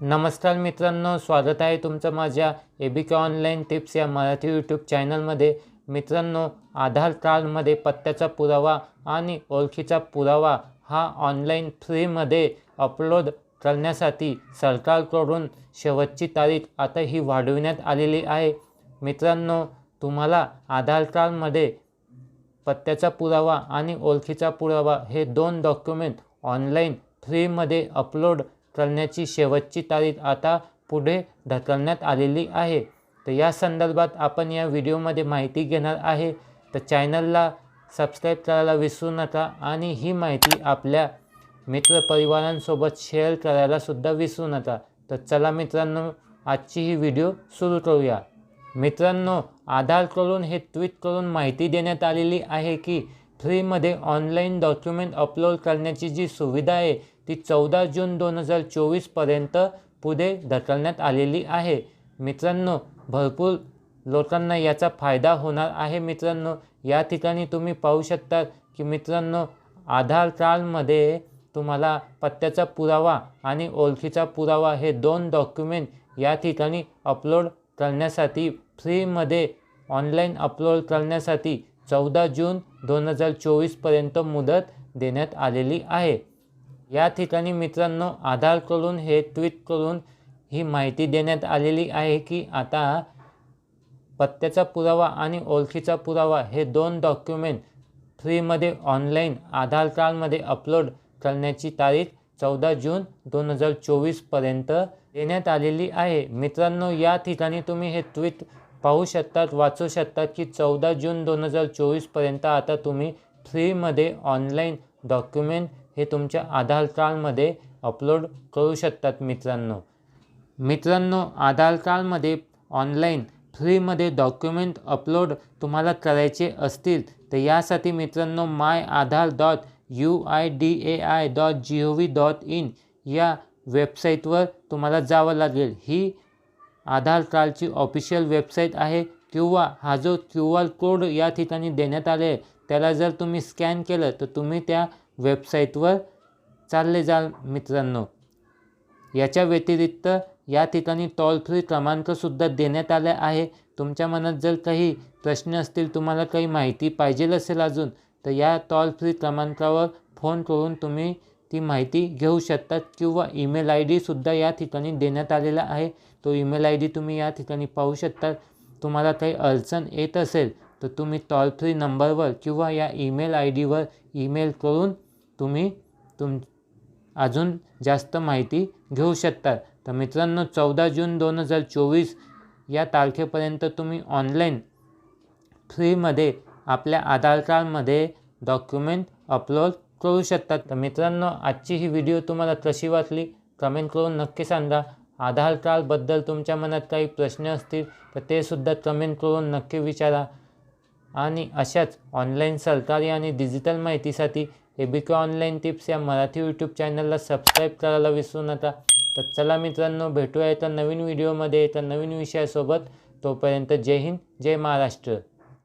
नमस्कार मित्रांनो, स्वागत आहे तुमचं माझ्या एबीके ऑनलाईन टिप्स या मराठी यूट्यूब चॅनलमध्ये। मित्रांनो, आधार कार्डमध्ये पत्त्याचा पुरावा आणि ओळखीचा पुरावा हा ऑनलाईन फ्रीमध्ये अपलोड करण्यासाठी सरकारकडून शेवटची तारीख आता ही वाढवण्यात आलेली आहे। मित्रांनो, तुम्हाला आधार कार्डमध्ये पत्त्याचा पुरावा आणि ओळखीचा पुरावा हे दोन डॉक्युमेंट ऑनलाईन फ्रीमध्ये अपलोड करण्याची शेवटची तारीख आता पुढे ढकलण्यात आलेली आहे। तर या संदर्भात आपण या व्हिडिओमध्ये माहिती घेणार आहे। तर चॅनलला सबस्क्राईब करायला विसरू नका आणि ही माहिती आपल्या मित्रपरिवारांसोबत शेअर करायला सुद्धा विसरू नका। तर चला मित्रांनो, आजची ही व्हिडिओ सुरू करूया। मित्रांनो, आधारकडून हे ट्विट करून माहिती देण्यात आलेली आहे की फ्रीमध्ये ऑनलाईन डॉक्युमेंट अपलोड करण्याची जी सुविधा आहे ती 14 जून 2024 पर्यंत पुढे ढकलण्यात आलेली आहे। मित्रांनो, भरपूर लोकांना याचा फायदा होणार आहे। मित्रांनो, या ठिकाणी तुम्ही पाहू शकता की मित्रांनो, आधार कार्डमध्ये तुम्हाला पत्त्याचा पुरावा आणि ओळखीचा पुरावा हे दोन डॉक्युमेंट या ठिकाणी अपलोड करण्यासाठी फ्रीमध्ये ऑनलाईन अपलोड करण्यासाठी 14 जून 2024 पर्यंत मुदत देण्यात आलेली आहे। या ठिकाणी मित्रांनो, आधारकडून हे ट्विट करून ही माहिती देण्यात आलेली आहे की आता पत्त्याचा पुरावा आणि ओळखीचा पुरावा हे दोन डॉक्युमेंट फ्रीमध्ये ऑनलाईन आधार कार्डमध्ये अपलोड करण्याची तारीख 14 जून 2024 पर्यंत देण्यात आलेली आहे। मित्रांनो, या ठिकाणी तुम्ही हे ट्विट पाहू शकतात, वाचू शकतात की 14 जून 2024 पर्यंत आता तुम्ही फ्रीमध्ये ऑनलाईन डॉक्युमेंट हे तुमच्या आधार कार्डमध्ये अपलोड करू शकतात। मित्रांनो, आधार कार्डमध्ये ऑनलाईन फ्रीमध्ये डॉक्युमेंट अपलोड तुम्हाला करायचे असतील तर यासाठी मित्रांनो myAadhar.uidai.gov.in या वेबसाईटवर तुम्हाला जावं लागेल। ही आधार कार्डची ऑफिशियल वेबसाईट आहे किंवा हा जो QR कोड या ठिकाणी देण्यात आले त्याला जर तुम्ही स्कॅन केलं तर तुम्ही त्या वेबसाईटवर चालले जाल। मित्रांनो, याच्या व्यतिरिक्त या ठिकाणी टोल फ्री क्रमांकसुद्धा देण्यात आले आहे। तुमच्या मनात जर काही प्रश्न असतील, तुम्हाला काही माहिती पाहिजे असेल अजून, तर या टोल फ्री क्रमांकावर फोन करून तुम्ही ती माहिती घेऊ शकतात किंवा ईमेल ID सुद्धा या ठिकाणी देण्यात आलेला आहे। तो ईमेल ID तुम्ही या ठिकाणी पाहू शकता। तुम्हाला काही अडचण येत असेल तर तुम्ही टोल फ्री नंबरवर किंवा या ईमेल IDवर ईमेल करून तुम्ही अजून जास्त माहिती घेऊ शकता। तर मित्रांनो, 14 जून 2024 या तारखेपर्यंत तुम्ही ऑनलाईन फ्रीमध्ये आपल्या आधार कार्डमध्ये डॉक्युमेंट अपलोड करू शकतात। तर मित्रांनो, आजची ही व्हिडिओ तुम्हाला कशी वाटली कमेंट करून नक्की सांगा। आधार कार्डबद्दल तुमच्या मनात काही प्रश्न असतील तर ते सुद्धा कमेंट करून नक्की विचारा। आणि अशाच ऑनलाईन सरकारी आणि डिजिटल माहितीसाठी एबीके ऑनलाईन टिप्स या मराठी यूट्यूब चॅनलला सबस्क्राईब करायला विसरू नका। तर चला मित्रांनो, भेटूया एका नवीन व्हिडिओमध्ये एका नवीन विषयासोबत। तोपर्यंत जय हिंद, जय महाराष्ट्र।